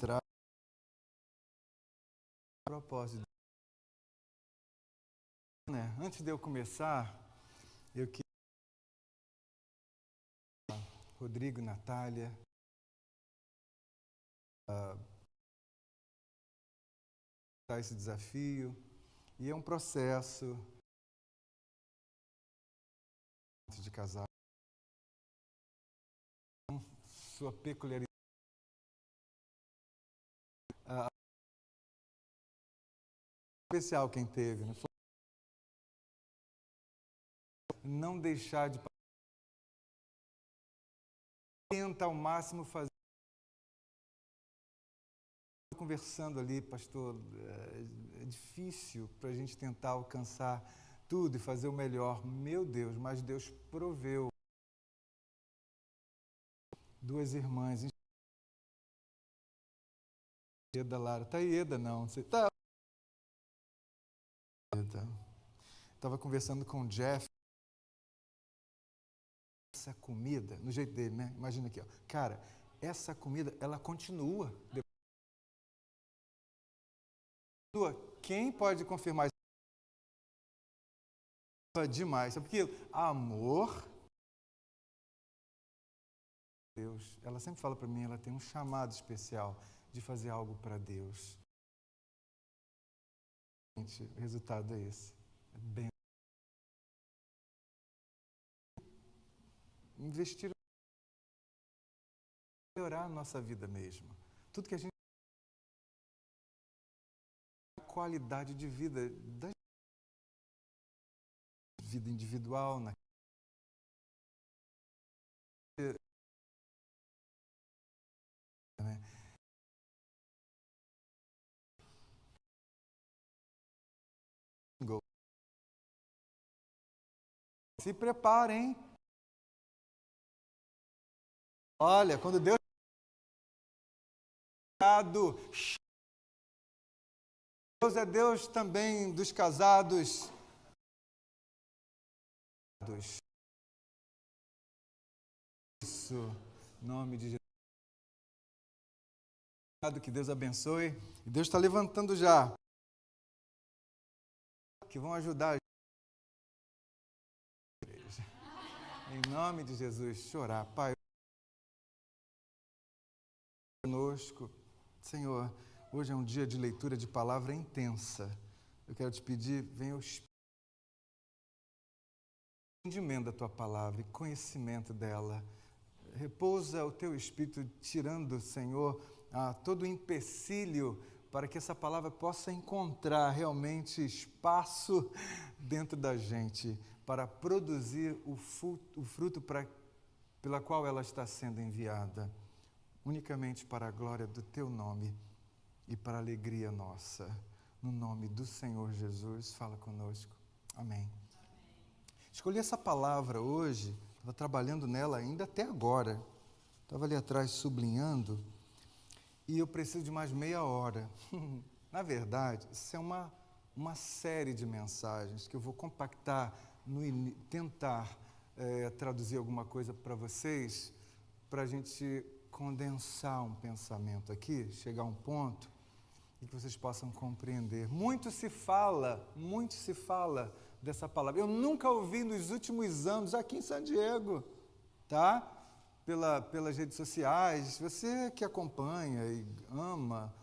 atrás. Propósito. Antes de eu começar, eu queria Rodrigo e Natália esse desafio, e é um processo de casar, sua peculiaridade, especial quem teve, né? Não deixar de tentar ao máximo fazer. Conversando ali, pastor, é difícil para a gente tentar alcançar tudo e fazer o melhor. Meu Deus, mas Deus proveu. Duas irmãs. Eda, Lara. Tá aí, Eda, não. Você tá? Estava conversando com o Jeff. Essa comida, no jeito dele, né? Imagina aqui, ó. Cara, essa comida, ela continua. Quem pode confirmar isso? Demais. Sabe por quê? Amor. Deus. Ela sempre fala para mim, ela tem um chamado especial de fazer algo para Deus. O resultado é esse. É bem. Investir em melhorar a nossa vida mesmo. Tudo que a gente... A qualidade de vida, da vida individual, né? Se preparem. Olha, quando Deus... Deus é Deus também dos casados. Isso, em nome de Jesus. Que Deus abençoe. E Deus está levantando já. Que vão ajudar a igreja. Em nome de Jesus, chorar. Pai, conosco. Senhor, hoje é um dia de leitura de palavra intensa. Eu quero te pedir, venha o entendimento da tua palavra e conhecimento dela. Repousa o teu Espírito, tirando, Senhor, todo o empecilho para que essa palavra possa encontrar realmente espaço dentro da gente para produzir o fruto pela qual ela está sendo enviada, unicamente para a glória do teu nome e para a alegria nossa. No nome do Senhor Jesus, fala conosco. Amém. Escolhi essa palavra hoje, estava trabalhando nela ainda até agora. Estava ali atrás sublinhando e eu preciso de mais meia hora. Na verdade, isso é uma série de mensagens que eu vou compactar, tentar traduzir alguma coisa para vocês, para a gente condensar um pensamento aqui, chegar a um ponto e que vocês possam compreender. Muito se fala dessa palavra. Eu nunca ouvi nos últimos anos, aqui em San Diego, tá? Pelas redes sociais, você que acompanha e ama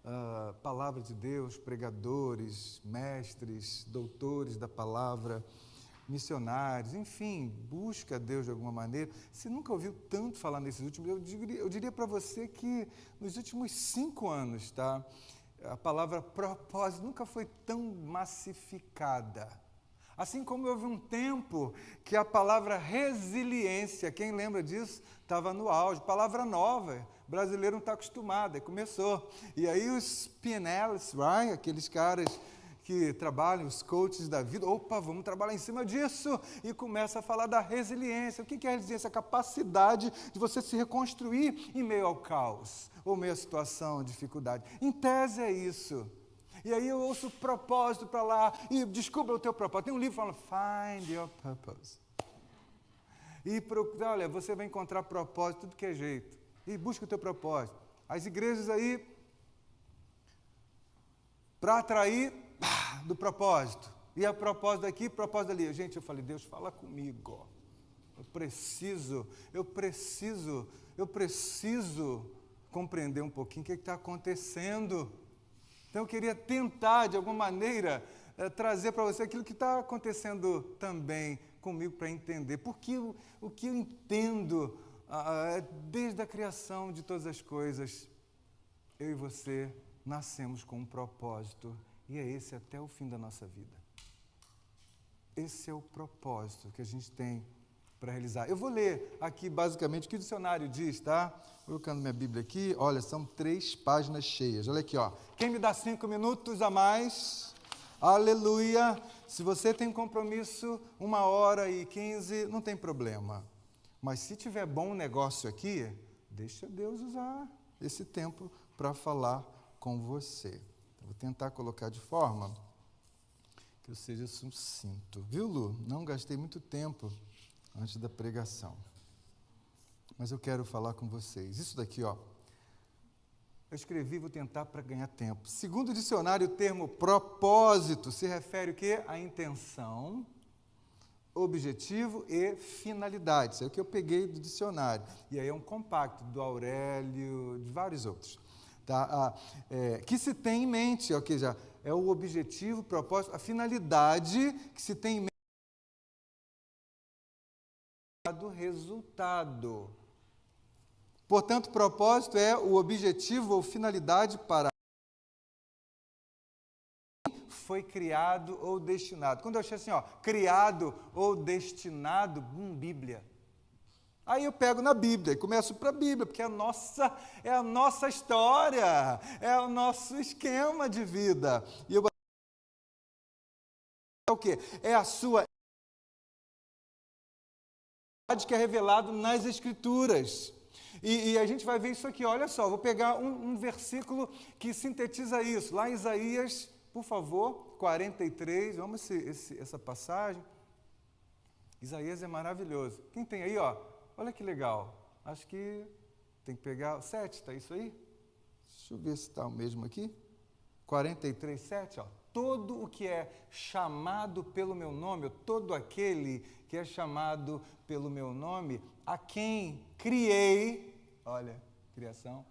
a palavra de Deus, pregadores, mestres, doutores da palavra, missionários, enfim, busca Deus de alguma maneira. Se nunca ouviu tanto falar nesses últimos, eu diria para você que nos últimos 5 anos, tá? A palavra propósito nunca foi tão massificada. Assim como houve um tempo que a palavra resiliência, quem lembra disso, estava no auge. Palavra nova, o brasileiro não está acostumado, aí começou. E aí os PNLs, right? Aqueles caras que trabalham, os coaches da vida, opa, vamos trabalhar em cima disso, e começa a falar da resiliência. O que é a resiliência? A capacidade de você se reconstruir em meio ao caos, ou meio à situação, dificuldade. Em tese é isso. E aí eu ouço propósito para lá, e descubra o teu propósito. Tem um livro falando, Find Your Purpose. E olha, você vai encontrar propósito de tudo que é jeito. E busca o teu propósito. As igrejas aí, para atrair do propósito. E a propósito daqui, propósito ali. Gente, eu falei, Deus, fala comigo. Eu preciso compreender um pouquinho o que está acontecendo. Então, eu queria tentar, de alguma maneira, trazer para você aquilo que está acontecendo também comigo para entender. Porque o que eu entendo, desde a criação de todas as coisas, eu e você nascemos com um propósito. E é esse até o fim da nossa vida. Esse é o propósito que a gente tem para realizar. Eu vou ler aqui basicamente o que o dicionário diz, tá? Colocando minha Bíblia aqui, olha, são 3 páginas cheias. Olha aqui, ó. Quem me dá 5 minutos a mais? Aleluia! Se você tem compromisso, 1h15, não tem problema. Mas se tiver bom negócio aqui, deixa Deus usar esse tempo para falar com você. Eu vou tentar colocar de forma que eu seja sucinto. Viu, Lu? Não gastei muito tempo antes da pregação. Mas eu quero falar com vocês. Isso daqui, ó. Eu escrevi, vou tentar para ganhar tempo. Segundo o dicionário, o termo propósito se refere o quê? A intenção, objetivo e finalidade. Isso é o que eu peguei do dicionário. E aí é um compacto do Aurélio, de vários outros. Tá? Que se tem em mente, ou seja, é o objetivo, o propósito, a finalidade que se tem em mente do resultado. Portanto, propósito é o objetivo ou finalidade para foi criado ou destinado. Quando eu achei assim, ó, criado ou destinado, Bíblia. Aí eu pego na Bíblia e começo para a Bíblia, porque é a nossa história, é o nosso esquema de vida. E eu é o quê? É a sua que é revelado nas Escrituras. E a gente vai ver isso aqui, olha só, vou pegar um versículo que sintetiza isso, lá em Isaías, por favor, 43, vamos essa passagem. Isaías é maravilhoso. Quem tem aí, ó? Olha que legal. Acho que tem que pegar o 7, está isso aí? Deixa eu ver se está o mesmo aqui. 43, 7, ó. Todo o que é chamado pelo meu nome, todo aquele que é chamado pelo meu nome, a quem criei, olha, criação,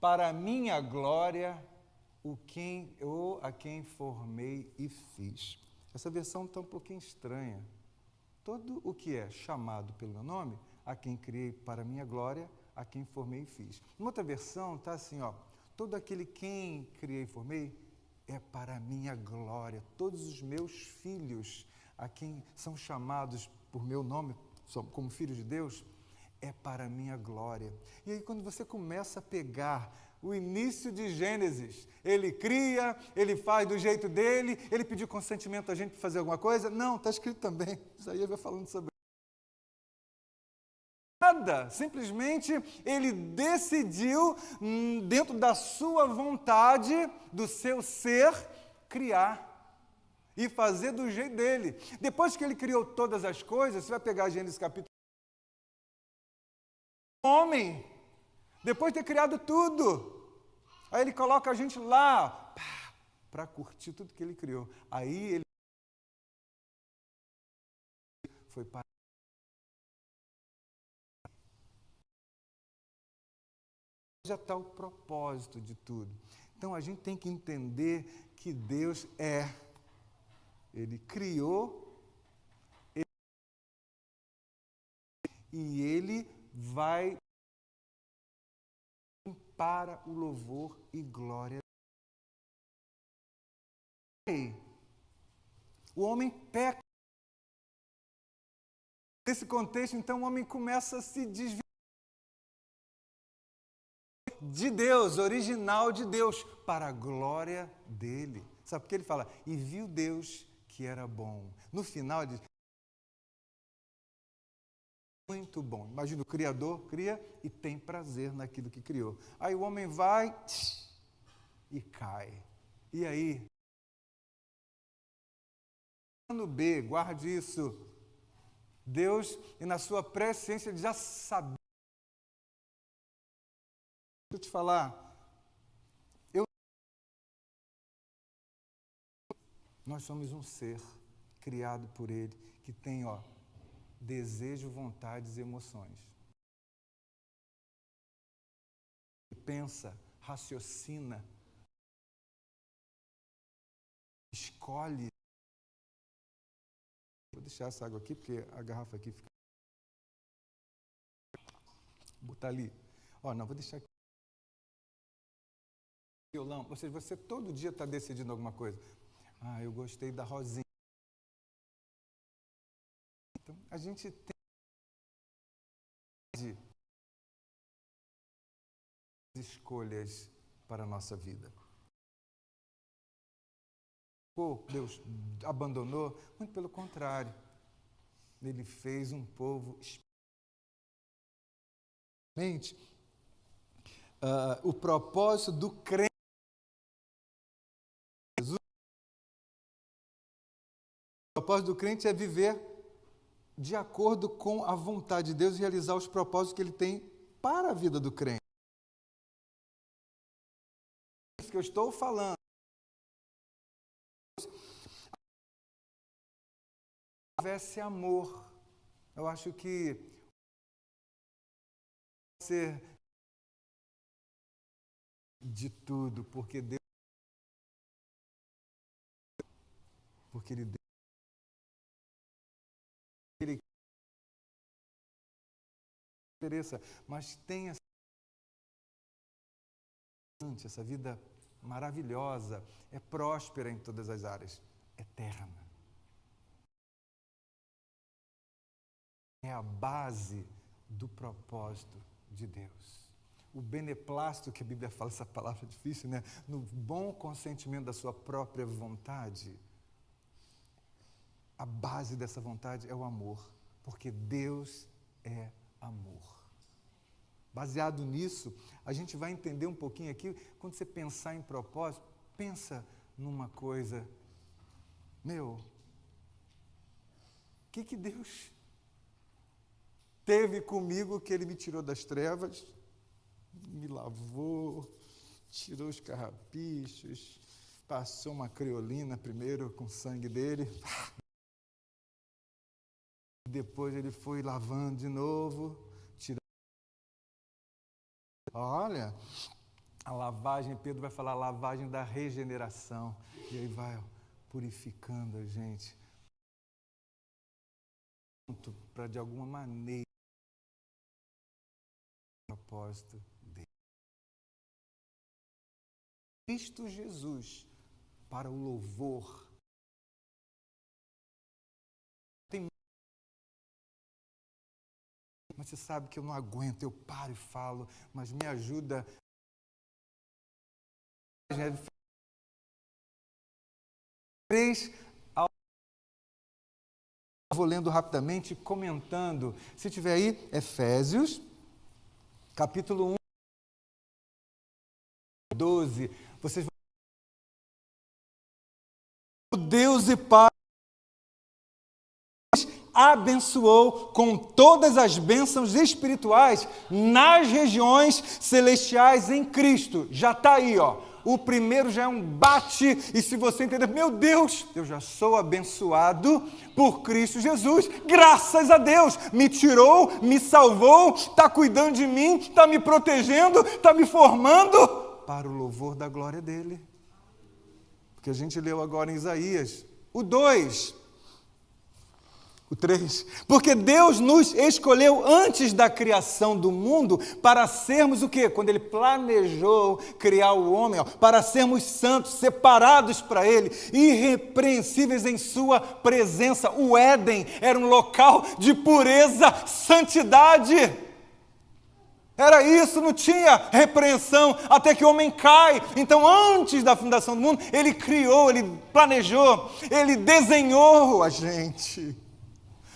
para a minha glória, a quem formei e fiz. Essa versão está um pouquinho estranha. Todo o que é chamado pelo meu nome, a quem criei para a minha glória, a quem formei e fiz. Uma outra versão está assim, ó, todo aquele quem criei e formei é para a minha glória. Todos os meus filhos, a quem são chamados por meu nome, como filhos de Deus, é para a minha glória. E aí quando você começa a pegar o início de Gênesis, ele cria, ele faz do jeito dele, ele pediu consentimento a gente para fazer alguma coisa? Não, está escrito também. Isaías vai falando sobre nada, simplesmente ele decidiu, dentro da sua vontade, do seu ser, criar e fazer do jeito dele. Depois que ele criou todas as coisas, você vai pegar Gênesis capítulo homem, depois de ter criado tudo, aí ele coloca a gente lá para curtir tudo que ele criou. Aí ele foi para já está o propósito de tudo. Então a gente tem que entender que Deus Ele criou e Ele vai para o louvor e glória. O homem peca. Nesse contexto, então, o homem começa a se desviar de Deus, original de Deus, para a glória dele. Sabe por que ele fala? E viu Deus que era bom. No final, ele diz, muito bom. Imagina, o Criador cria e tem prazer naquilo que criou. Aí o homem vai e cai. E aí? No B, guarde isso. Deus, e na sua presciência, já sabia eu te falar, nós somos um ser criado por Ele, que tem, desejo, vontades e emoções. Pensa, raciocina, escolhe. Vou deixar essa água aqui, porque a garrafa aqui fica... Vou botar ali. Não, vou deixar aqui. Violão, ou seja, você todo dia está decidindo alguma coisa. Eu gostei da rosinha. Então, a gente tem escolhas para a nossa vida. Deus abandonou? Muito pelo contrário. Ele fez um povo o propósito do crente. O propósito do crente é viver de acordo com a vontade de Deus e realizar os propósitos que Ele tem para a vida do crente. É isso que eu estou falando. Se houvesse amor, eu acho que ser de tudo, porque Deus, porque Ele deu. Ele interessa, mas tem essa vida maravilhosa, é próspera em todas as áreas, eterna. É a base do propósito de Deus. O beneplácito, que a Bíblia fala, essa palavra é difícil, né? No bom consentimento da sua própria vontade. A base dessa vontade é o amor, porque Deus é amor. Baseado nisso, a gente vai entender um pouquinho aqui, quando você pensar em propósito, pensa numa coisa, o que Deus teve comigo que Ele me tirou das trevas, me lavou, tirou os carrapichos, passou uma creolina primeiro com o sangue dele, depois Ele foi lavando de novo, tirando. Olha, a lavagem, Pedro vai falar a lavagem da regeneração, e aí vai purificando a gente, para de alguma maneira o propósito dele. Cristo Jesus, para o louvor. Mas você sabe que eu não aguento, eu paro e falo, mas me ajuda. Vou lendo rapidamente, comentando. Se tiver aí, Efésios, capítulo 1, 12. Vocês vão... O Deus e Pai abençoou com todas as bênçãos espirituais nas regiões celestiais em Cristo. Já está aí, O primeiro já é um bate, e se você entender, meu Deus, eu já sou abençoado por Cristo Jesus, graças a Deus, me tirou, me salvou, está cuidando de mim, está me protegendo, está me formando, para o louvor da glória dele. Porque a gente leu agora em Isaías, o 2, o 3, porque Deus nos escolheu antes da criação do mundo para sermos o quê? Quando Ele planejou criar o homem, para sermos santos, separados para Ele, irrepreensíveis em Sua presença. O Éden era um local de pureza, santidade. Era isso, não tinha repreensão, até que o homem cai. Então, antes da fundação do mundo, Ele criou, Ele planejou, Ele desenhou a gente.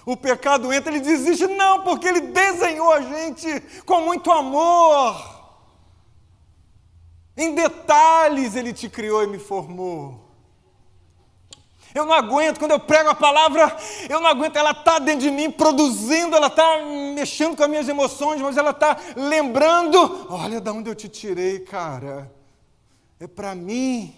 O pecado entra, ele desiste, não, porque Ele desenhou a gente com muito amor. Em detalhes Ele te criou e me formou. Eu não aguento, quando eu prego a palavra, eu não aguento, ela está dentro de mim, produzindo, ela está mexendo com as minhas emoções, mas ela está lembrando, olha de onde eu te tirei, cara, é para mim.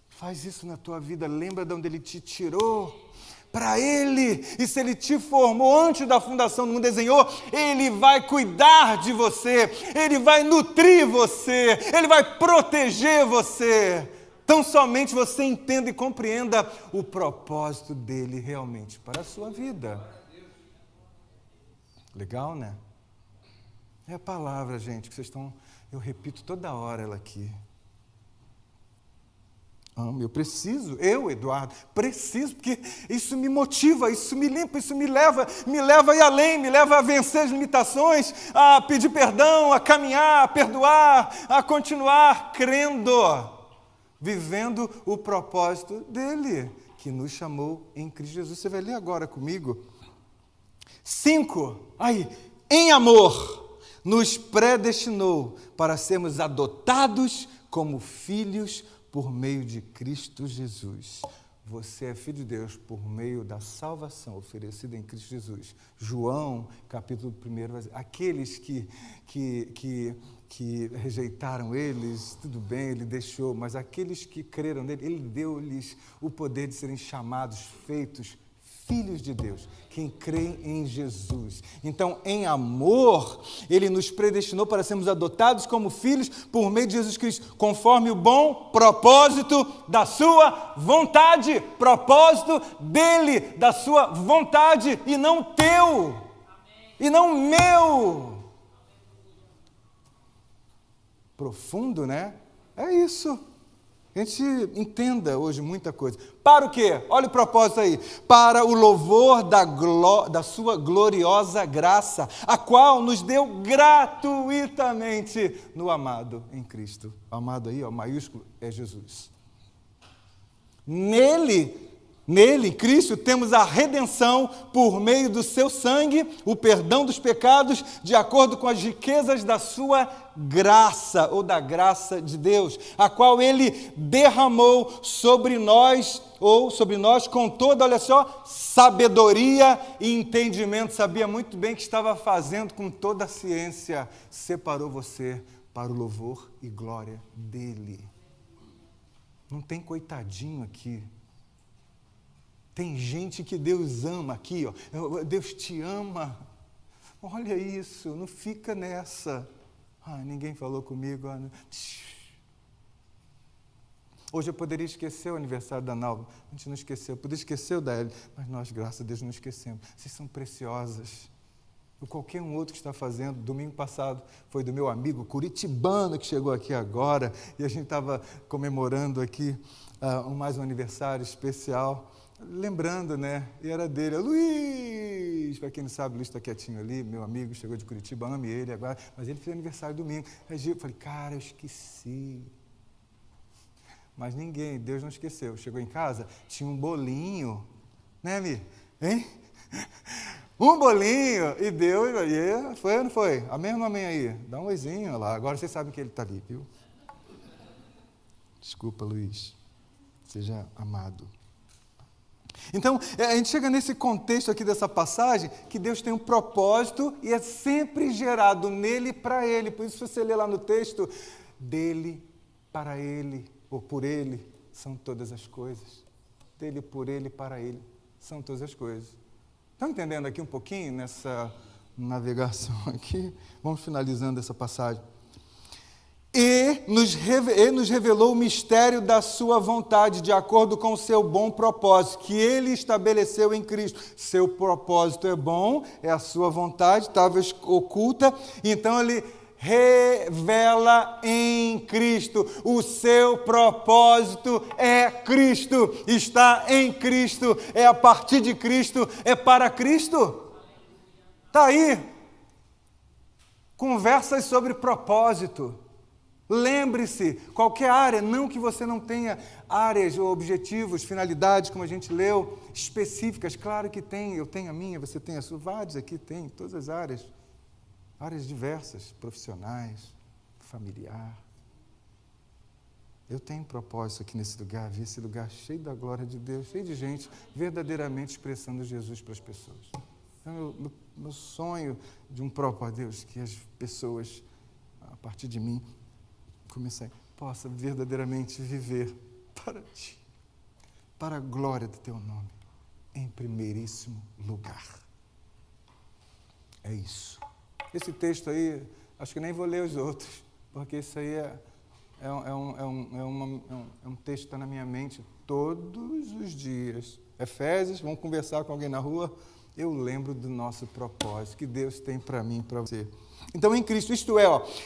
Faz isso na tua vida, lembra de onde Ele te tirou, para Ele, e se Ele te formou antes da fundação do mundo, desenhou, Ele vai cuidar de você, Ele vai nutrir você, Ele vai proteger você. Tão somente você entenda e compreenda o propósito dEle realmente para a sua vida. Legal, né? É a palavra, gente, que vocês estão, eu repito toda hora ela aqui. Eu preciso, Eduardo, preciso, porque isso me motiva, isso me limpa, isso me leva a ir além, me leva a vencer as limitações, a pedir perdão, a caminhar, a perdoar, a continuar crendo, vivendo o propósito dele, que nos chamou em Cristo Jesus. Você vai ler agora comigo. 5, em amor, nos predestinou para sermos adotados como filhos por meio de Cristo Jesus. Você é filho de Deus por meio da salvação oferecida em Cristo Jesus. João, capítulo 1, aqueles que rejeitaram eles, tudo bem, ele deixou, mas aqueles que creram nele, ele deu-lhes o poder de serem chamados, feitos filhos de Deus, quem crê em Jesus. Então, em amor, Ele nos predestinou para sermos adotados como filhos por meio de Jesus Cristo, conforme o bom propósito da sua vontade, propósito dEle, da sua vontade, e não teu, e não meu. Profundo, né? É isso. A gente entenda hoje muita coisa. Para o quê? Olha o propósito aí. Para o louvor da sua gloriosa graça, a qual nos deu gratuitamente no amado em Cristo. O amado aí, maiúsculo, é Jesus. Nele, em Cristo, temos a redenção por meio do seu sangue, o perdão dos pecados, de acordo com as riquezas da sua graça, ou da graça de Deus, a qual Ele derramou sobre nós com toda, olha só, sabedoria e entendimento. Sabia muito bem que estava fazendo com toda a ciência. Separou você para o louvor e glória dEle. Não tem coitadinho aqui. Tem gente que Deus ama aqui, ó. Deus te ama. Olha isso, não fica nessa. Ninguém falou comigo. Hoje eu poderia esquecer o aniversário da Nalva. A gente não esqueceu. Eu poderia esquecer o da Eli, mas nós, graças a Deus, não esquecemos. Vocês são preciosas. Ou qualquer um outro que está fazendo. Domingo passado foi do meu amigo curitibano que chegou aqui agora. E a gente estava comemorando aqui mais um aniversário especial. Lembrando, né? E era dele, Luiz, para quem não sabe, Luiz está quietinho ali, meu amigo, chegou de Curitiba, ame ele agora, mas ele fez aniversário domingo. Aí eu falei, cara, eu esqueci. Mas ninguém, Deus não esqueceu. Chegou em casa, tinha um bolinho, né, Mi? Hein? Um bolinho, e deu, e foi ou não foi? Amém ou não amém aí? Dá um oizinho lá, agora vocês sabem que ele está ali, viu? Desculpa, Luiz, seja amado. Então, a gente chega nesse contexto aqui dessa passagem, que Deus tem um propósito e é sempre gerado nele e para ele. Por isso, se você ler lá no texto, dele, para ele, ou por ele, são todas as coisas. Dele, por ele, para ele, são todas as coisas. Estão entendendo aqui um pouquinho nessa navegação aqui? Vamos finalizando essa passagem. E nos revelou o mistério da sua vontade, de acordo com o seu bom propósito, que Ele estabeleceu em Cristo. Seu propósito é bom, é a sua vontade, estava oculta, então Ele revela em Cristo. O seu propósito é Cristo, está em Cristo, é a partir de Cristo, é para Cristo. Está aí. Conversas sobre propósito. Lembre-se, qualquer área, não que você não tenha áreas ou objetivos, finalidades, como a gente leu, específicas, claro que tem, eu tenho a minha, você tem a sua, vários aqui tem, todas as áreas diversas, profissionais, familiar. eu tenho um propósito aqui nesse lugar, vi esse lugar cheio da glória de Deus, cheio de gente verdadeiramente expressando Jesus para as pessoas. Então, meu sonho de um propósito, Deus, que as pessoas, a partir de mim, possam verdadeiramente viver para Ti, para a glória do Teu nome, em primeiríssimo lugar. É isso. Esse texto aí, acho que nem vou ler os outros, porque isso aí é um texto que está na minha mente todos os dias. Efésios, vamos conversar com alguém na rua, eu lembro do nosso propósito, que Deus tem para mim e para você. Então, em Cristo, isto é,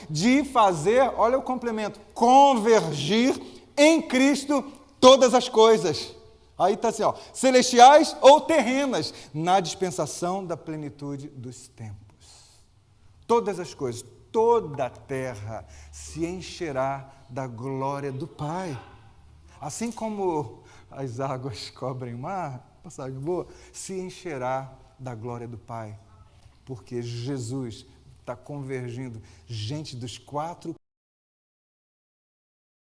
de fazer, olha o complemento, convergir em Cristo todas as coisas. Aí está assim, celestiais ou terrenas, na dispensação da plenitude dos tempos. Todas as coisas, toda a terra se encherá da glória do Pai. Assim como as águas cobrem o mar, passagem boa, se encherá da glória do Pai. Porque Jesus está convergindo gente dos 4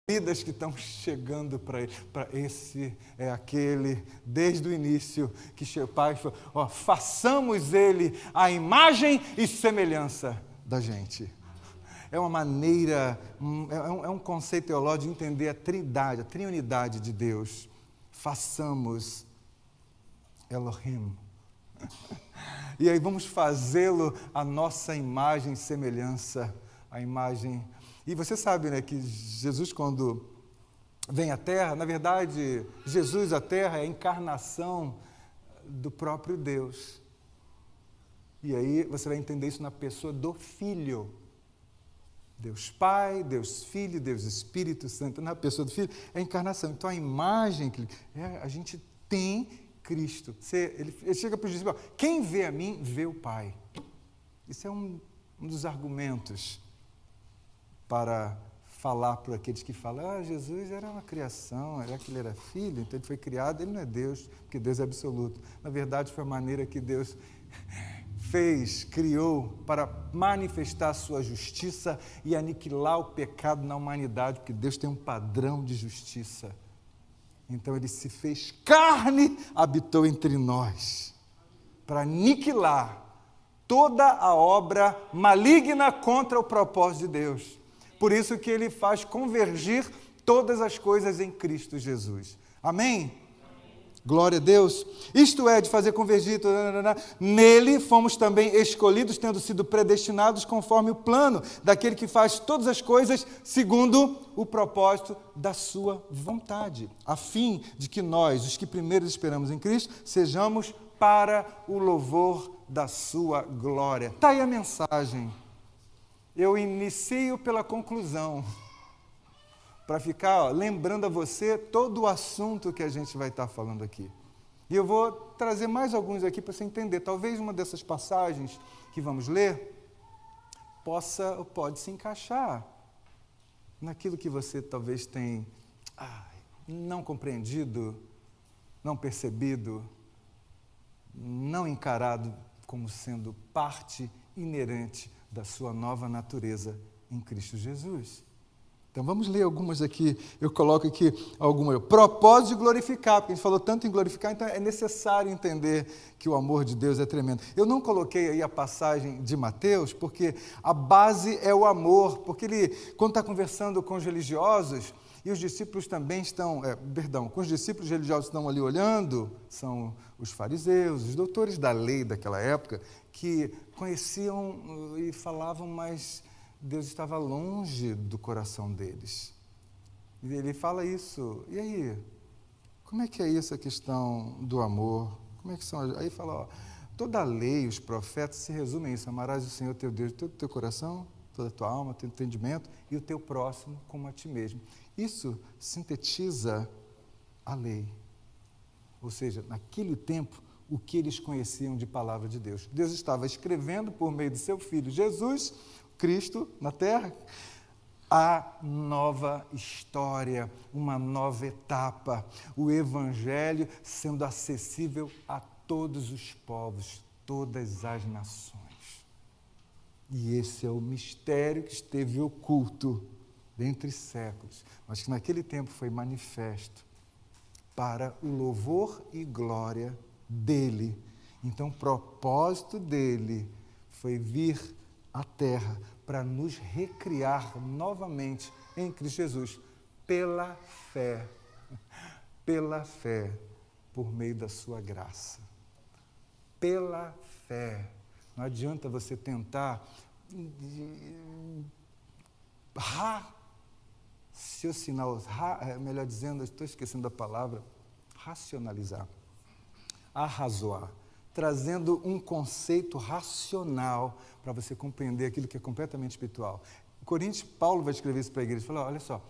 vidas que estão chegando para ele. Esse é aquele, desde o início, que o Pai falou, façamos ele a imagem e semelhança da gente. É uma maneira, é um conceito teológico de entender a trindade, a triunidade de Deus. Façamos Elohim. E aí vamos fazê-lo a nossa imagem e semelhança, a imagem. E você sabe, né, que Jesus, quando vem à Terra, na verdade, Jesus à Terra é a encarnação do próprio Deus. E aí você vai entender isso na pessoa do Filho. Deus Pai, Deus Filho, Deus Espírito Santo, na pessoa do Filho, é a encarnação. Então a imagem que a gente tem Cristo. Ele chega para os discípulos, quem vê a mim, vê o Pai. Isso é um dos argumentos para falar para aqueles que falam, Jesus era uma criação, era que ele era filho, então ele foi criado, ele não é Deus, porque Deus é absoluto. Na verdade, foi a maneira que Deus criou para manifestar a sua justiça e aniquilar o pecado na humanidade, porque Deus tem um padrão de justiça. Então ele se fez carne, habitou entre nós, para aniquilar toda a obra maligna contra o propósito de Deus. Por isso que ele faz convergir todas as coisas em Cristo Jesus. Amém? Glória a Deus. Isto é, de fazer convergir, nele fomos também escolhidos, tendo sido predestinados conforme o plano daquele que faz todas as coisas segundo o propósito da sua vontade, a fim de que nós, os que primeiro esperamos em Cristo, sejamos para o louvor da sua glória. Está aí a mensagem. Eu inicio pela conclusão, para ficar lembrando a você todo o assunto que a gente vai estar falando aqui. E eu vou trazer mais alguns aqui para você entender. Talvez uma dessas passagens que vamos ler pode se encaixar naquilo que você talvez tenha não compreendido, não percebido, não encarado como sendo parte inerente da sua nova natureza em Cristo Jesus. Então vamos ler algumas aqui, eu coloco aqui algumas. Propósito de glorificar, porque a gente falou tanto em glorificar, então é necessário entender que o amor de Deus é tremendo. Eu não coloquei aí a passagem de Mateus, porque a base é o amor, porque ele, quando está conversando com os religiosos, e os discípulos também estão, com os discípulos religiosos estão ali olhando, são os fariseus, os doutores da lei daquela época, que conheciam e falavam, mas Deus estava longe do coração deles. E ele fala isso, e aí? Como é que é isso a questão do amor? Como é que são? Aí fala, toda a lei, os profetas se resumem a isso, amarás o Senhor teu Deus de todo o teu coração, toda a tua alma, teu entendimento, e o teu próximo como a ti mesmo. Isso sintetiza a lei. Ou seja, naquele tempo, o que eles conheciam de palavra de Deus. Deus estava escrevendo por meio de seu Filho Jesus, Cristo na terra, a nova história, uma nova etapa, o Evangelho sendo acessível a todos os povos, todas as nações. E esse é o mistério que esteve oculto dentre séculos, mas que naquele tempo foi manifesto para o louvor e glória dele. Então, o propósito dele foi vir à terra para nos recriar novamente em Cristo Jesus, pela fé, por meio da sua graça. Pela fé. Não adianta você tentar raciocinar, melhor dizendo, estou esquecendo a palavra, racionalizar, arrazoar, trazendo um conceito racional para você compreender aquilo que é completamente espiritual. Em Coríntios, Paulo vai escrever isso para a igreja, ele fala, olha só,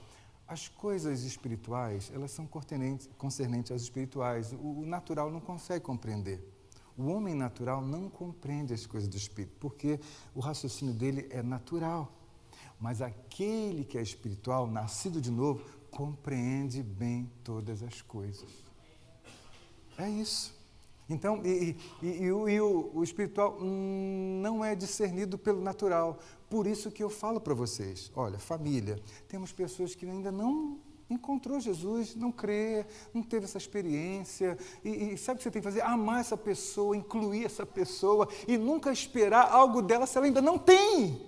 as coisas espirituais, elas são concernentes aos espirituais, o natural não consegue compreender. O homem natural não compreende as coisas do espírito, porque o raciocínio dele é natural. Mas aquele que é espiritual, nascido de novo, compreende bem todas as coisas. É isso. Então, o espiritual não é discernido pelo natural. Por isso que eu falo para vocês, olha, família, temos pessoas que ainda não encontrou Jesus, não crê, não teve essa experiência, e sabe o que você tem que fazer? Amar essa pessoa, incluir essa pessoa, e nunca esperar algo dela se ela ainda não tem.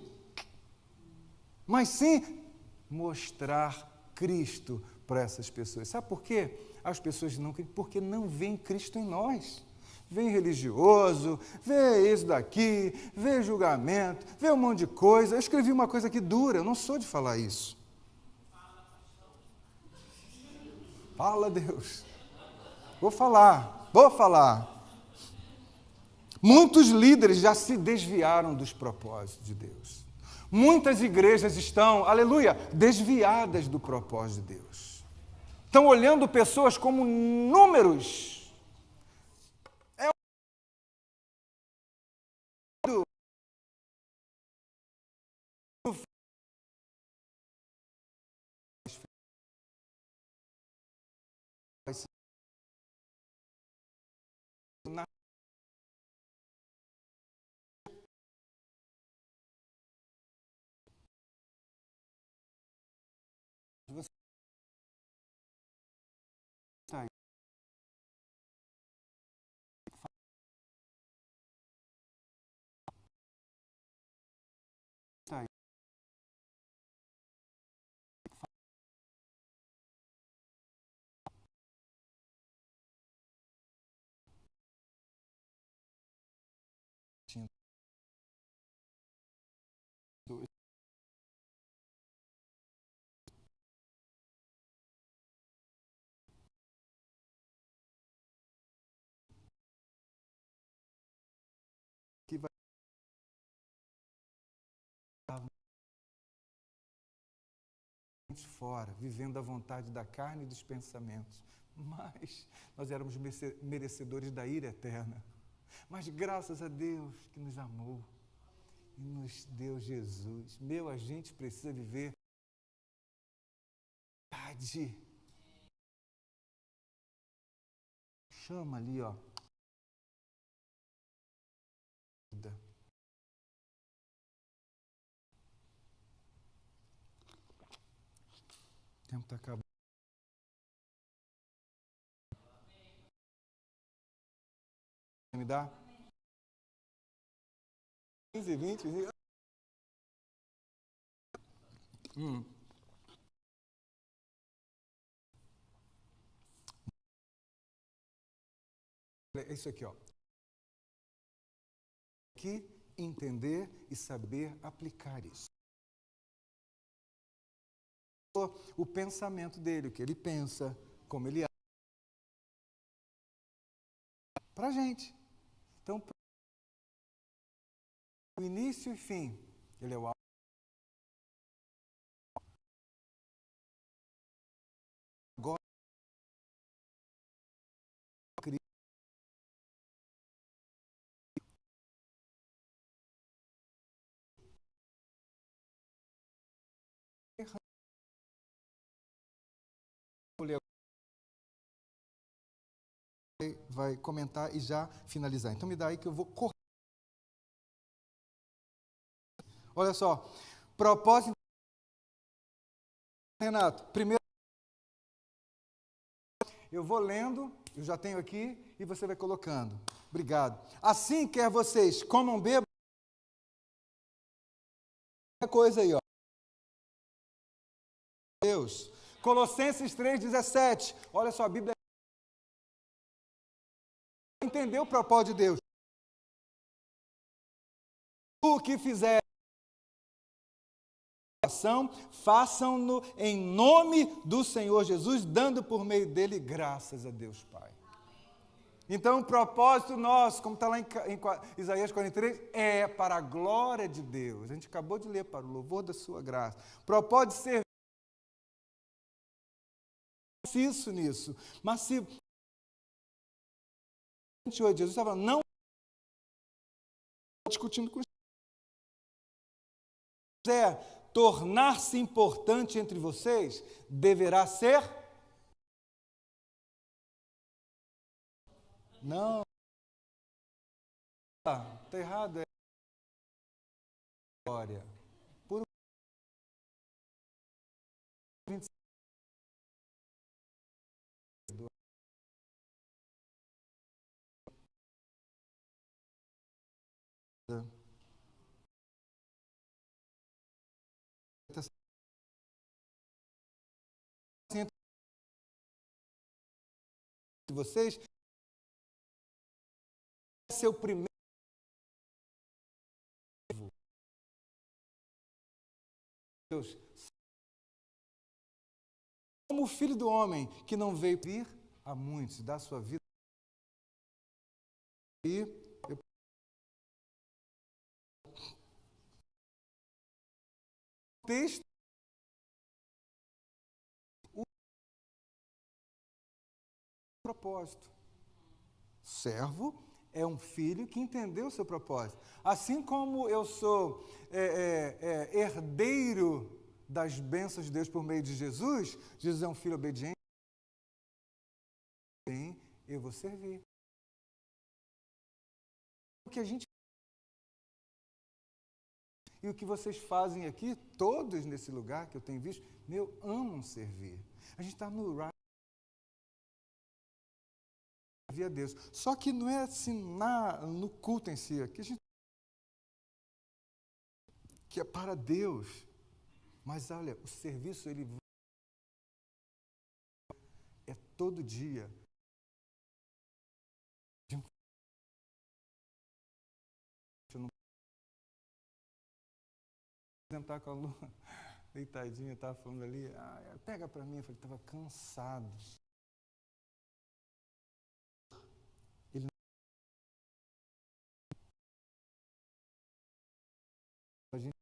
Mas sim, mostrar Cristo para essas pessoas. Sabe por quê? As pessoas não creem, porque não veem Cristo em nós. Vem religioso, vê isso daqui, vê julgamento, vê um monte de coisa. Eu escrevi uma coisa que dura, eu não sou de falar isso. Fala, Deus. Vou falar. Muitos líderes já se desviaram dos propósitos de Deus. Muitas igrejas estão, aleluia, desviadas do propósito de Deus. Estão olhando pessoas como números. Que vai fora, vivendo a vontade da carne e dos pensamentos. Mas nós éramos merecedores da ira eterna. Mas graças a Deus que nos amou e nos deu Jesus. A gente precisa viver verdade. Chama ali, ó. O tempo está acabando. Me dá? 15, 20, 20. É isso aqui, ó. Que entender e saber aplicar isso. O pensamento dele, o que ele pensa, como ele age. Para a gente. Então, o início e fim, ele é o agora. Vai comentar e já finalizar. Então me dá aí que eu vou correr. Olha só, propósito Renato, primeiro eu vou lendo, eu já tenho aqui, e você vai colocando. Obrigado. Assim quer vocês comam, bebam, coisa aí, ó. Deus. Colossenses 3,17. Olha só, a Bíblia entendeu o propósito de Deus. O que fizer, façam-no em nome do Senhor Jesus, dando por meio dele graças a Deus Pai. Então, o propósito nosso, como está lá em Isaías 43, é para a glória de Deus. A gente acabou de ler, para o louvor da sua graça. O propósito de ser isso nisso. Mas se 28, Jesus estava não discutindo com quiser tornar-se importante entre vocês, deverá ser não. Está errado, é glória. Por 26. De vocês é seu primeiro Deus, como o Filho do Homem que não veio vir a muitos dar sua vida e texto o propósito. Servo é um filho que entendeu o seu propósito. Assim como eu sou herdeiro das bênçãos de Deus por meio de Jesus, Jesus é um filho obediente, eu vou servir. O que a gente e o que vocês fazem aqui, todos nesse lugar que eu tenho visto, amam servir. A gente está no servir a Deus. Só que não é assim no culto em si, aqui a gente que é para Deus. Mas olha, o serviço ele é todo dia. Eu não sentar com a Lu, deitadinha, estava falando ali, pega para mim, eu falei, estava cansado. Ele a gente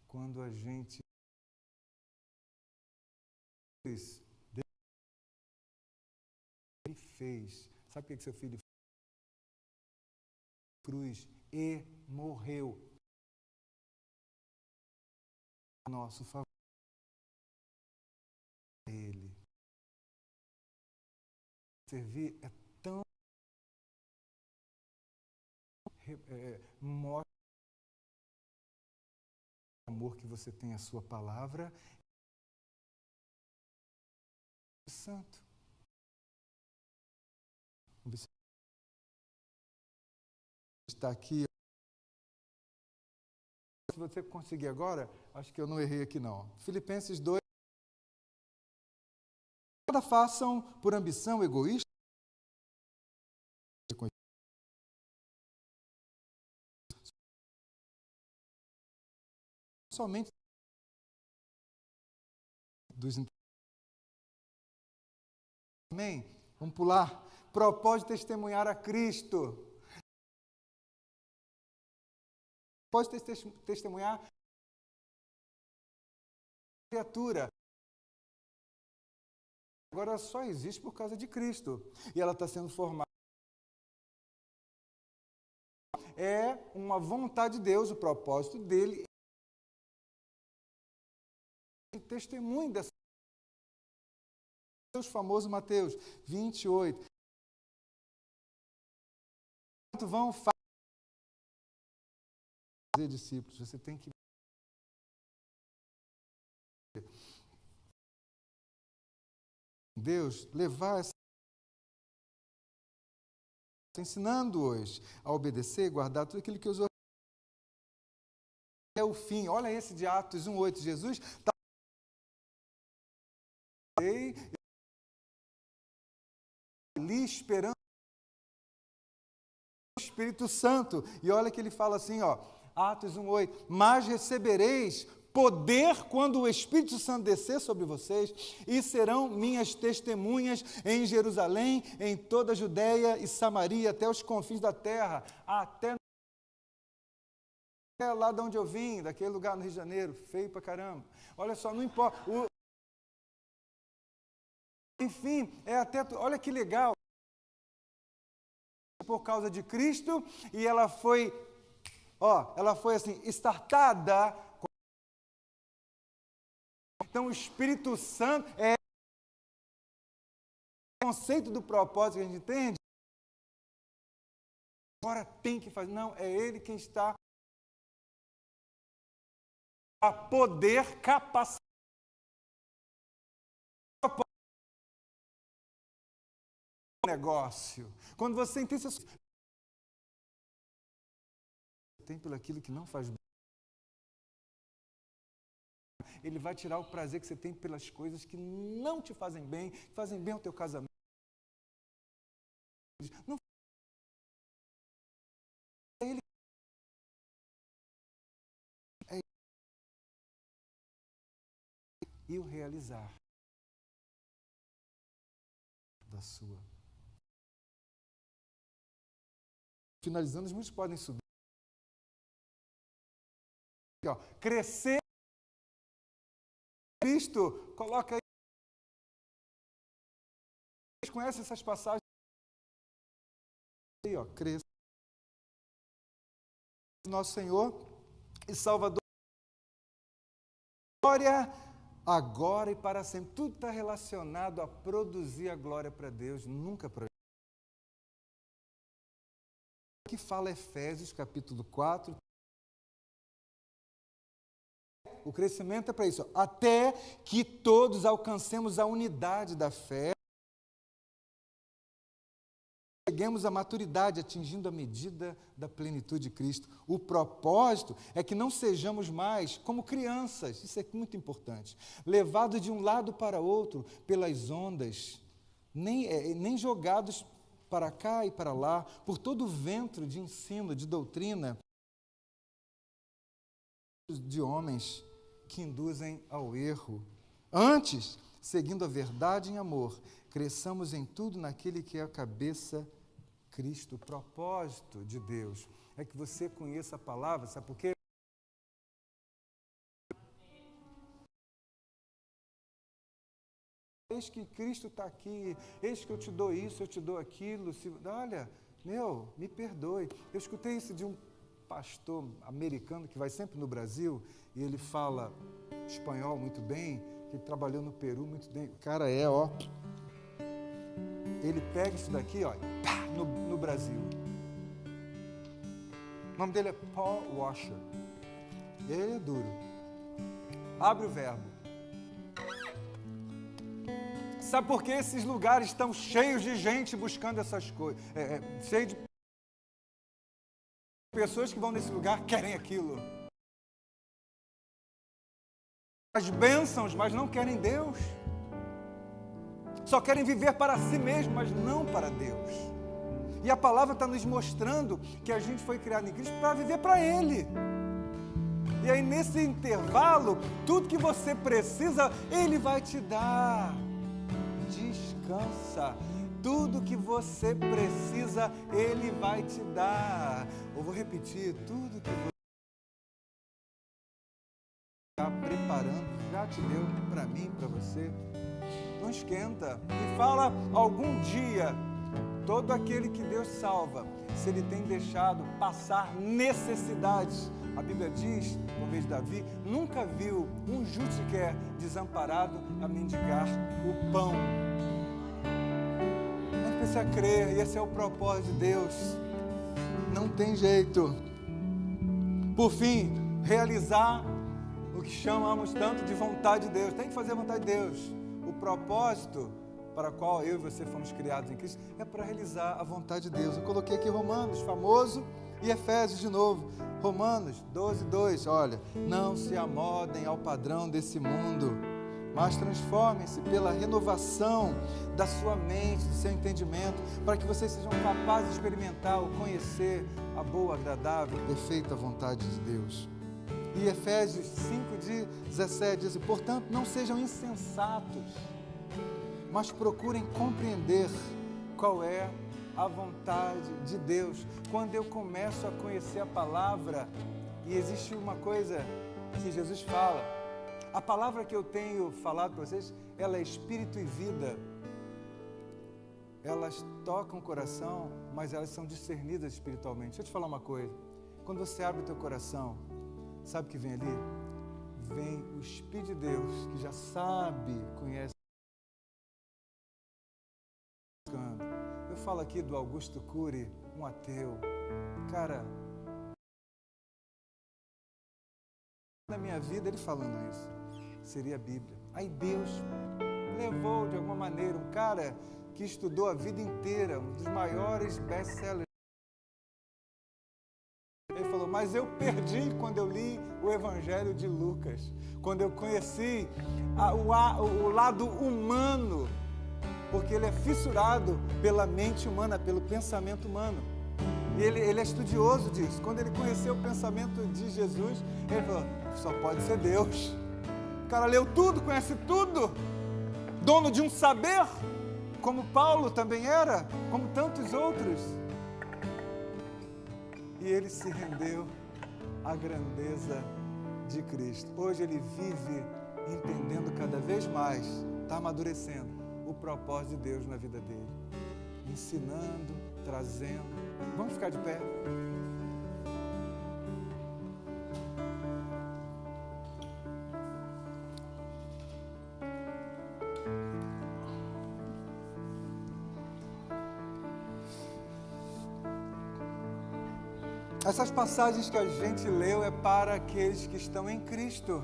quando a gente ele fez, sabe o que seu filho fez? Cruz e morreu a nosso favor. Ele servir é tão mostra o amor que você tem à sua palavra santo. Está aqui. Se você conseguir agora, acho que eu não errei aqui não. Filipenses 2. Nada façam por ambição egoísta. Somente dos Amém? Vamos pular. Propósito de testemunhar a Cristo. Pode testemunhar a criatura. Agora só existe por causa de Cristo. E ela está sendo formada. É uma vontade de Deus, o propósito dele. Testemunho dessa. Deus famoso Mateus 28. Vão fazer discípulos, você tem que Deus levar essa ensinando-os a obedecer e guardar tudo aquilo que os é o fim. Olha esse de Atos 1:8. Jesus está ali esperando o Espírito Santo. E olha que ele fala assim, ó, Atos 1:8. Mas recebereis poder quando o Espírito Santo descer sobre vocês, e serão minhas testemunhas em Jerusalém, em toda a Judéia e Samaria, até os confins da terra, até lá de onde eu vim, daquele lugar no Rio de Janeiro, feio pra caramba. Olha só, não importa. Enfim, olha que legal. Por causa de Cristo, e ela foi assim, startada. Então, o Espírito Santo é o conceito do propósito que a gente entende. Agora tem que fazer. Não, é Ele quem está a poder capacitar o negócio. Quando você entende isso, tem pelo aquilo que não faz bem. Ele vai tirar o prazer que você tem pelas coisas que não te fazem bem, que fazem bem ao teu casamento. Não é Ele. É e o realizar da sua. Finalizando, os muitos podem subir. Ó, crescer. Cristo, coloca aí. Vocês conhecem essas passagens? Aí, ó, crescer. Nosso Senhor e Salvador. Glória agora e para sempre. Tudo está relacionado a produzir a glória para Deus, nunca para que fala Efésios, capítulo 4. O crescimento é para isso, até que todos alcancemos a unidade da fé, cheguemos à maturidade, atingindo a medida da plenitude de Cristo. O propósito é que não sejamos mais como crianças, isso é muito importante, levados de um lado para outro pelas ondas, nem jogados para cá e para lá, por todo o ventre de ensino, de doutrina, de homens que induzem ao erro. Antes, seguindo a verdade em amor, cresçamos em tudo naquele que é a cabeça, Cristo. O propósito de Deus é que você conheça a palavra, sabe por quê? Eis que Cristo está aqui, eis que eu te dou isso, eu te dou aquilo. Olha, me perdoe. Eu escutei isso de um pastor americano que vai sempre no Brasil, e ele fala espanhol muito bem, que ele trabalhou no Peru muito bem. O cara ele pega isso daqui, no Brasil. O nome dele é Paul Washer. Ele é duro. Abre o verbo. Sabe por que esses lugares estão cheios de gente buscando essas coisas? Cheio de pessoas que vão nesse lugar querem aquilo. As bênçãos, mas não querem Deus. Só querem viver para si mesmo, mas não para Deus. E a palavra está nos mostrando que a gente foi criado em Cristo para viver para Ele. E aí, nesse intervalo, tudo que você precisa, Ele vai te dar. Descansa. Tudo que você precisa, Ele vai te dar. Eu vou repetir, tudo que você está preparando, já te deu para mim, para você. Não esquenta. E fala algum dia, todo aquele que Deus salva, se ele tem deixado passar necessidades. A Bíblia diz, por vez de Davi, nunca viu um justo sequer desamparado a mendigar o pão. A gente precisa crer, e esse é o propósito de Deus. Não tem jeito. Por fim, realizar o que chamamos tanto de vontade de Deus. Tem que fazer a vontade de Deus. O propósito para o qual eu e você fomos criados em Cristo é para realizar a vontade de Deus. Eu coloquei aqui Romanos, famoso, e Efésios de novo. Romanos 12:2, olha, não se amodem ao padrão desse mundo, mas transformem-se pela renovação da sua mente, do seu entendimento, para que vocês sejam capazes de experimentar ou conhecer a boa, agradável e perfeita vontade de Deus. E Efésios 5:17 diz, portanto, não sejam insensatos, mas procurem compreender qual é a vontade de Deus. Quando eu começo a conhecer a palavra, e existe uma coisa que Jesus fala, a palavra que eu tenho falado para vocês, ela é espírito e vida. Elas tocam o coração, mas elas são discernidas espiritualmente. Deixa eu te falar uma coisa. Quando você abre o teu coração, sabe o que vem ali? Vem o Espírito de Deus, que já sabe, conhece. Eu falo aqui do Augusto Cury, um ateu. Cara, na minha vida, ele falando isso, seria a Bíblia. Aí Deus levou, de alguma maneira, um cara que estudou a vida inteira, um dos maiores best-sellers. Ele falou, mas eu perdi quando eu li o Evangelho de Lucas, quando eu conheci o lado humano, porque ele é fissurado pela mente humana, pelo pensamento humano. E ele é estudioso disso. Quando ele conheceu o pensamento de Jesus, ele falou, só pode ser Deus. O cara leu tudo, conhece tudo, dono de um saber, como Paulo também era, como tantos outros. E ele se rendeu à grandeza de Cristo. Hoje ele vive entendendo cada vez mais, está amadurecendo o propósito de Deus na vida dele. Ensinando, trazendo. Vamos ficar de pé? Essas passagens que a gente leu é para aqueles que estão em Cristo,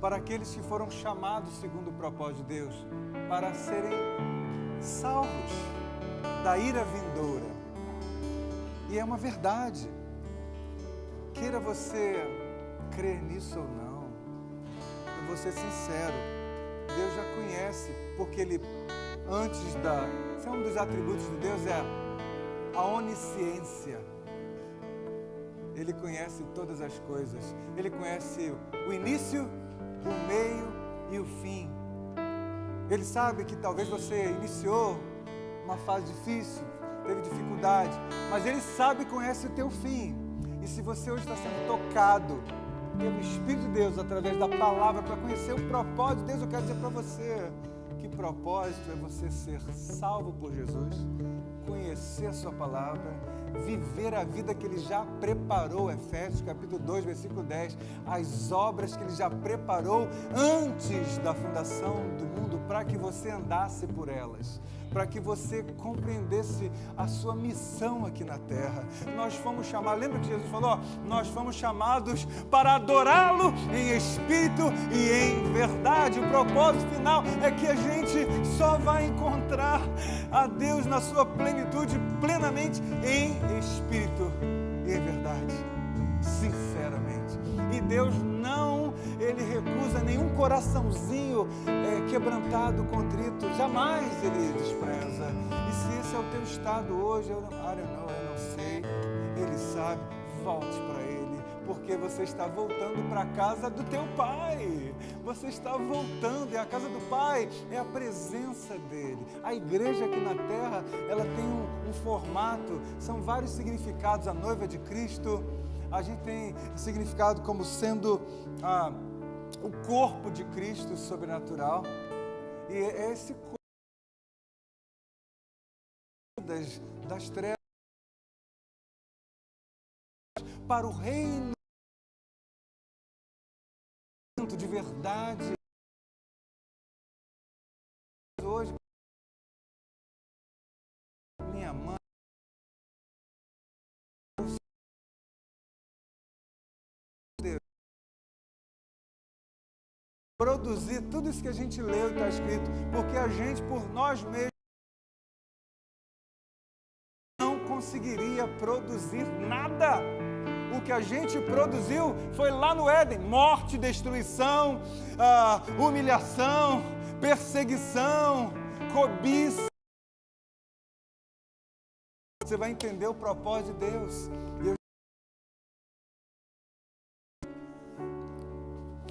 para aqueles que foram chamados segundo o propósito de Deus, para serem salvos da ira vindoura. E é uma verdade. Queira você crer nisso ou não, eu vou ser sincero, Deus já conhece, porque Ele, esse é um dos atributos de Deus, é a onisciência. Ele conhece todas as coisas. Ele conhece o início, o meio e o fim. Ele sabe que talvez você iniciou uma fase difícil, teve dificuldade, mas Ele sabe e conhece o teu fim. E se você hoje está sendo tocado pelo Espírito de Deus, através da palavra, para conhecer o propósito de Deus, eu quero dizer para você que propósito é você ser salvo por Jesus, conhecer a sua palavra, viver a vida que Ele já preparou, Efésios capítulo 2, versículo 10, as obras que Ele já preparou antes da fundação do mundo, para que você andasse por elas, para que você compreendesse a sua missão aqui na terra. Nós fomos chamados, lembra que Jesus falou? Nós fomos chamados para adorá-lo em espírito e em verdade. O propósito final é que a gente só vai encontrar a Deus na sua plenitude, plenamente em espírito e em verdade, sinceramente. E Deus Ele recusa nenhum coraçãozinho quebrantado, contrito, jamais Ele despreza. E se esse é o teu estado hoje, eu não sei, Ele sabe, volte para Ele, porque você está voltando para a casa do teu Pai. Você está voltando, e a casa do Pai é a presença dEle. A igreja aqui na terra, ela tem um formato, são vários significados. A noiva de Cristo, a gente tem significado como sendo o corpo de Cristo sobrenatural. E é esse corpo das trevas para o reino de verdade. Hoje, minha mãe, produzir tudo isso que a gente leu e está escrito, porque a gente, por nós mesmos, não conseguiria produzir nada. O que a gente produziu foi lá no Éden: morte, destruição, humilhação, perseguição, cobiça. Você vai entender o propósito de Deus.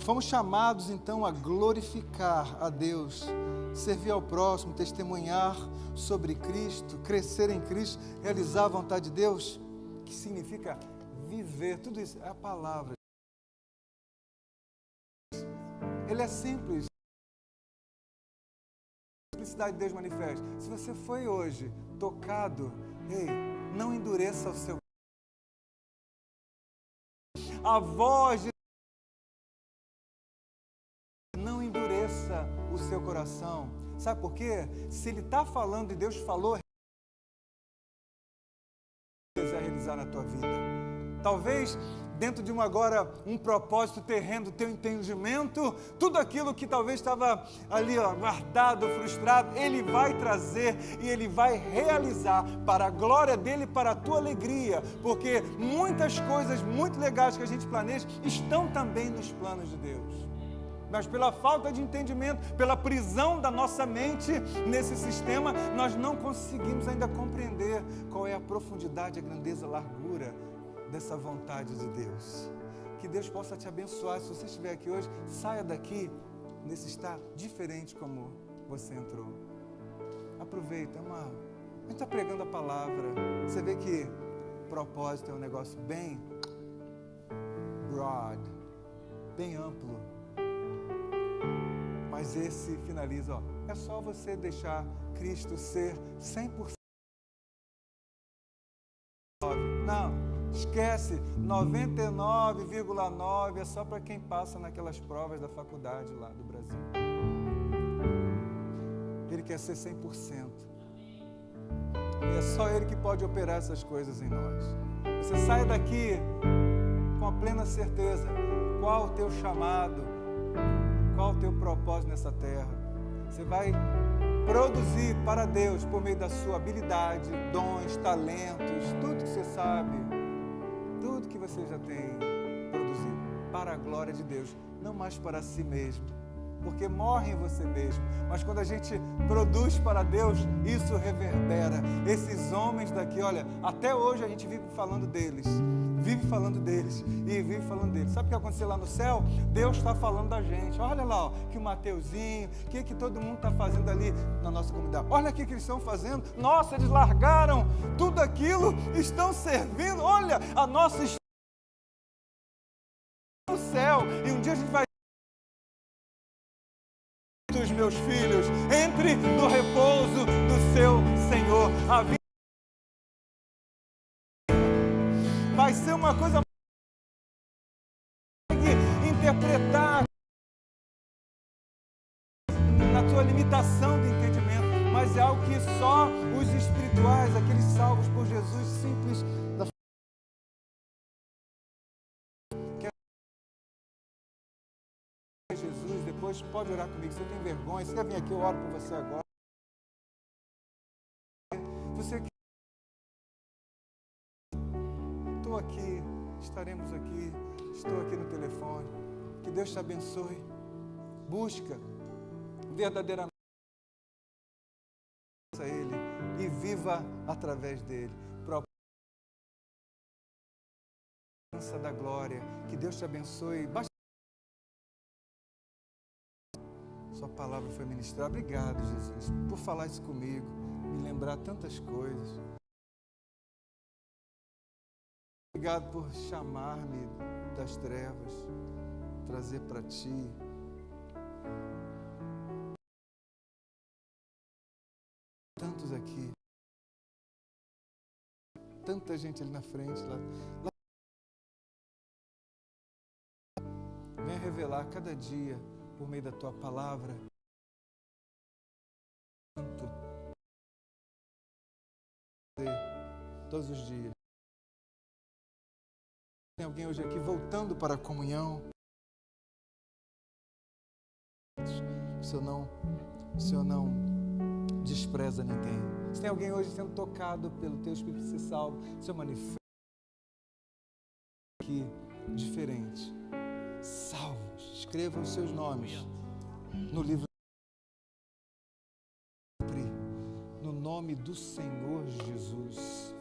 Fomos chamados então a glorificar a Deus, servir ao próximo, testemunhar sobre Cristo, crescer em Cristo, realizar a vontade de Deus, que significa viver. Tudo isso é a palavra. Ele é simples. A simplicidade de Deus manifesta. Se você foi hoje tocado, ei, não endureça o seu coração. A voz de não endureça o seu coração. Sabe por quê? Se ele está falando e Deus falou, deseja realizar na tua vida. Talvez dentro de um propósito terreno do teu entendimento, tudo aquilo que talvez estava ali guardado, frustrado, Ele vai trazer e Ele vai realizar para a glória dEle, para a tua alegria, porque muitas coisas muito legais que a gente planeja estão também nos planos de Deus. Mas pela falta de entendimento, pela prisão da nossa mente nesse sistema, nós não conseguimos ainda compreender qual é a profundidade, a grandeza, a largura dessa vontade de Deus. Que Deus possa te abençoar. Se você estiver aqui hoje, saia daqui nesse estado diferente como você entrou. Aproveita, a gente está pregando a palavra. Você vê que propósito é um negócio bem broad, bem amplo. Mas esse finaliza, é só você deixar Cristo ser 100%. Não, esquece, 99,9% é só para quem passa naquelas provas da faculdade lá do Brasil. Ele quer ser 100%. E é só Ele que pode operar essas coisas em nós. Você sai daqui com a plena certeza qual o teu chamado, qual o teu propósito nessa terra. Você vai produzir para Deus por meio da sua habilidade, dons, talentos, tudo que você sabe, tudo que você já tem produzido para a glória de Deus, não mais para si mesmo, porque morre em você mesmo. Mas quando a gente produz para Deus, isso reverbera. Esses homens daqui, olha, até hoje a gente vive falando deles. Sabe o que aconteceu lá no céu? Deus está falando da gente. Olha lá, que o Mateuzinho, o que todo mundo está fazendo ali na nossa comunidade. Olha o que eles estão fazendo. Nossa, eles largaram tudo aquilo, estão servindo. Olha, a nossa história no céu. E um dia a gente vai... Os meus filhos, entre no repouso do seu Senhor. A vida vai ser uma coisa interpretar na tua limitação de entendimento, mas é algo que só os espirituais, aqueles salvos por Jesus, simples da Jesus. Depois pode orar comigo. Você tem vergonha? Você quer vir aqui? Eu oro por você agora. Você quer... Estou aqui, estaremos aqui, estou aqui no telefone. Que Deus te abençoe. Busca verdadeiramente a Ele e viva através dele. Propósito da glória. Que Deus te abençoe. Sua palavra foi ministrada. Obrigado, Jesus, por falar isso comigo, me lembrar tantas coisas. Obrigado por chamar-me das trevas, trazer para Ti. Tantos aqui, tanta gente ali na frente, lá. Venha revelar cada dia, por meio da Tua palavra, todos os dias. Tem alguém hoje aqui voltando para a comunhão? O Senhor não despreza ninguém. Se tem alguém hoje sendo tocado pelo Teu Espírito ser salvo, o Senhor manifesta aqui diferente. Salvos, escreva os seus nomes no livro. No nome do Senhor Jesus.